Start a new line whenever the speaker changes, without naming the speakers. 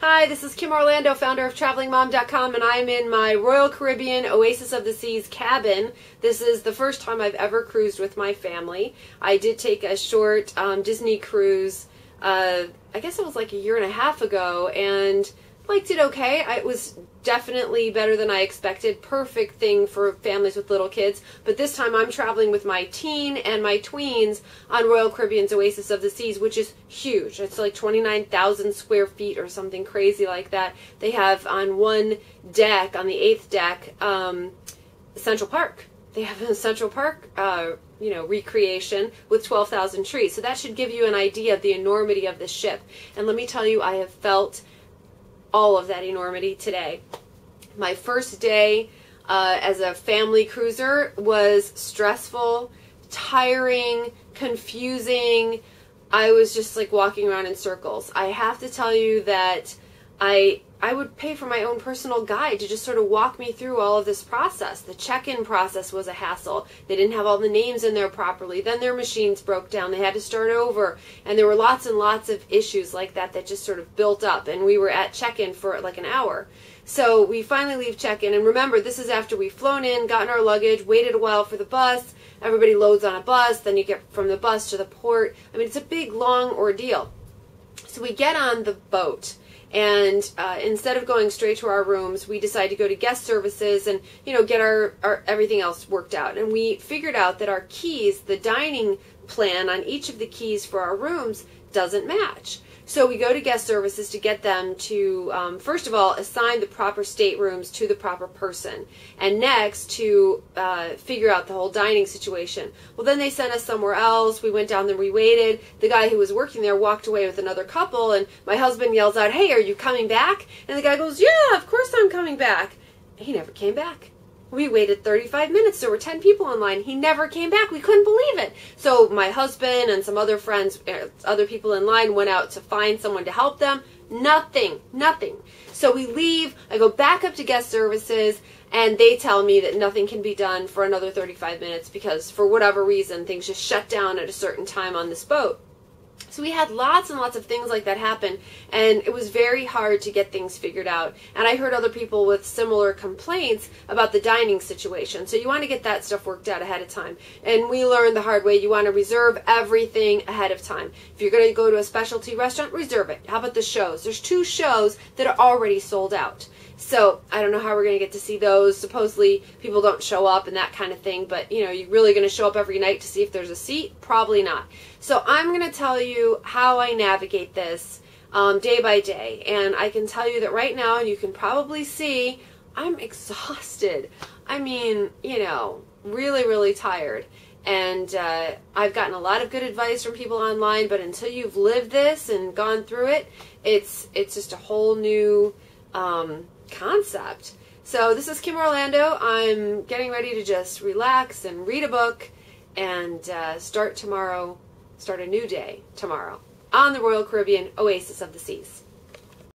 Hi, this is Kim Orlando, founder of TravelingMom.com, and I'm in my Royal Caribbean Oasis of the Seas cabin. This is the first time I've ever cruised with my family. I did take a short Disney cruise, I guess it was like a year and a half ago, and liked it okay. It was definitely better than I expected. Perfect thing for families with little kids. But this time I'm traveling with my teen and my tweens on Royal Caribbean's Oasis of the Seas, which is huge. It's like 29,000 square feet or something crazy like that. They have on one deck, on the 8th deck, Central Park. They have a Central Park recreation with 12,000 trees. So that should give you an idea of the enormity of this ship. And let me tell you, I have felt all of that enormity today. My first day as a family cruiser was stressful, tiring, confusing. I was just like walking around in circles. I have to tell you that I would pay for my own personal guide to just sort of walk me through all of this process. The check-in process was a hassle. They didn't have all the names in there properly. Then their machines broke down. They had to start over. And there were lots and lots of issues like that that just sort of built up. And we were at check-in for like an hour. So we finally leave check-in. And remember, this is after we've flown in, gotten our luggage, waited a while for the bus. Everybody loads on a bus. Then you get from the bus to the port. I mean, it's a big, long ordeal. So we get on the boat. And instead of going straight to our rooms, we decided to go to guest services and, get our everything else worked out. And we figured out that our keys, the dining plan on each of the keys for our rooms doesn't match. So we go to guest services to get them to, first of all, assign the proper staterooms to the proper person. And next, to figure out the whole dining situation. Well, then they sent us somewhere else. We went down there, we waited. The guy who was working there walked away with another couple, and my husband yells out, "Hey, are you coming back?" And the guy goes, "Yeah, of course I'm coming back." He never came back. We waited 35 minutes. There were 10 people in line. He never came back. We couldn't believe it. So my husband and some other friends, other people in line, went out to find someone to help them. Nothing. So we leave. I go back up to guest services, and they tell me that nothing can be done for another 35 minutes because for whatever reason, things just shut down at a certain time on this boat. So we had lots and lots of things like that happen, and it was very hard to get things figured out. And I heard other people with similar complaints about the dining situation. So you want to get that stuff worked out ahead of time. And we learned the hard way, you want to reserve everything ahead of time. If you're going to go to a specialty restaurant, reserve it. How about the shows? There's 2 shows that are already sold out. So I don't know how we're going to get to see those. Supposedly people don't show up and that kind of thing, but you're really going to show up every night to see if there's a seat? Probably not. So I'm going to tell you how I navigate this day by day. And I can tell you that right now, and you can probably see, I'm exhausted. I mean, really, really tired. And I've gotten a lot of good advice from people online, but until you've lived this and gone through it, it's just a whole new concept. So this is Kim Orlando. I'm getting ready to just relax and read a book and start a new day tomorrow on the Royal Caribbean Oasis of the Seas.